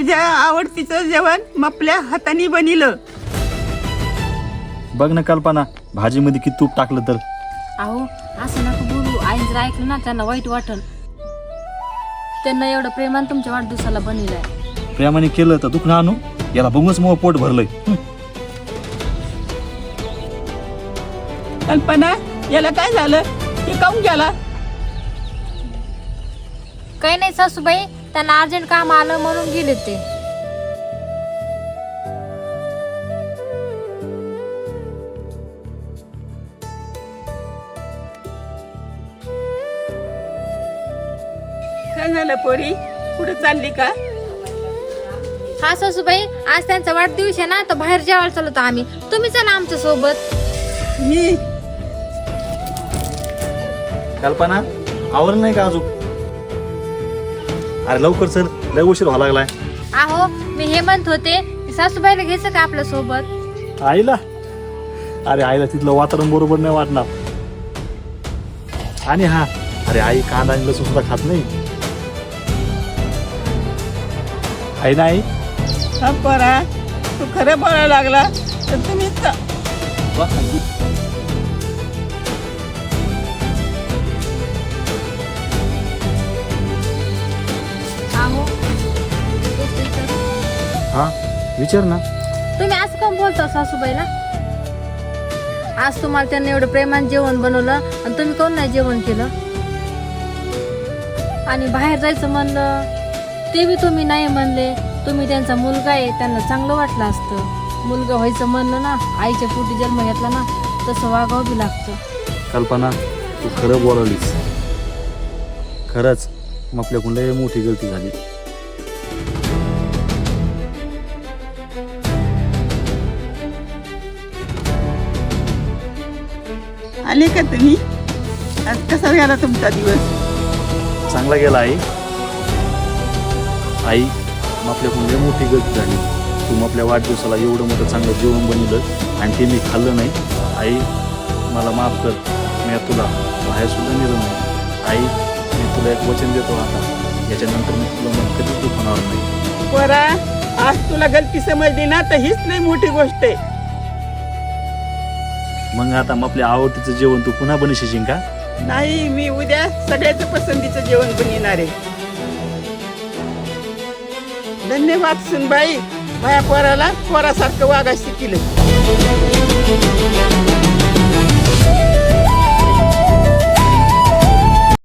तुझ्या आवडतीचं जेवण आपल्या हाताने बनिलं. बघ ना कल्पना, भाजीमध्ये किती तूप टाकलं तर. अहो असं नका बोलू, आईन जर ऐकलं ना त्यांना वाईट वाटल. त्यांना एवढं प्रेमान तुमच्या वाढदिवसाला बनवलंय. प्रेमाने केलं तर दुखणं आणू, याला बघूनच मग पोट भरलंय. कल्पना, याला काय झालं? ते काऊन गेला? काही नाही सासूबाई, त्यांना अर्जंट काम आलं म्हणून गेले ते. काय झालं पोरी? कुठे चालली का? हा सासूबाई, आज त्यांचा वाढदिवस आहे ना, तर बाहेर जेवायला चाललो आम्ही. तुम्ही चला आमच्या सोबत. मी कल्पना, आवरलं नाही का अजून? अरे लवकर चल, लय उशीर व्हायला लागलाय. अहो मी हे म्हणत होते की सासूबाईला घ्यायचं का आपल्या सोबत? आईला? अरे आईला तिथलं वातावरण बरोबर नाही वाटणार. आणि हा, अरे आई कांदा आणि लसूण सुद्धा खात नाही. आई नाही. हा पोरा, तू खरं बोलायला लागला तर तुम्ही अहो हा विचार ना. तुम्ही असं का बोलता सासूबाईला? आज तुम्हाला त्यांनी एवढं प्रेमान जेवण बनवलं आणि तुम्ही कोण नाही जेवण केलं? आणि बाहेर जायचं म्हणलं ते बी तुम्ही नाही म्हणले. तुम्ही त्यांचा मुलगा आहे, त्यांना चांगलं वाटलं असतं. मुलगा व्हायचं म्हणलं ना, आईच्या पोटी जन्म घेतला ना, तसं वागावं बी लागतं. कल्पना, तू खरं बोलावलीस. खरंच मग आपल्याकडून लय मोठी गलती झाली. आले का तुम्ही? आज कसा गेला तुमचा दिवस? चांगला गेला आई. आई, मग आपल्याकडून लय मोठी गलती झाली. तू आपल्या वाढदिवसाला एवढं मोठं चांगलं जेवण बनवलं आणि ते मी खाल्लं नाही. आई मला माफ कर, मी तुला बाहेर सुद्धा नेलं नाही. आई, मी तुला एक वचन देतो, आता याच्यानंतर मी तुला मन कधीच दुखवणार नाही. पोरा, आज तुला गलती समजली ना तर हीच नाही मोठी गोष्ट आहे. मग आता मग आपल्या आवडतीचं जेवण तू पुन्हा बनवशील का? नाही, मी उद्या सगळ्याचं पसंतीचं जेवण बनविणार आहे. धन्यवाद सुनबाई, माझ्या पोराला पोरासारखं वागा शिकलं.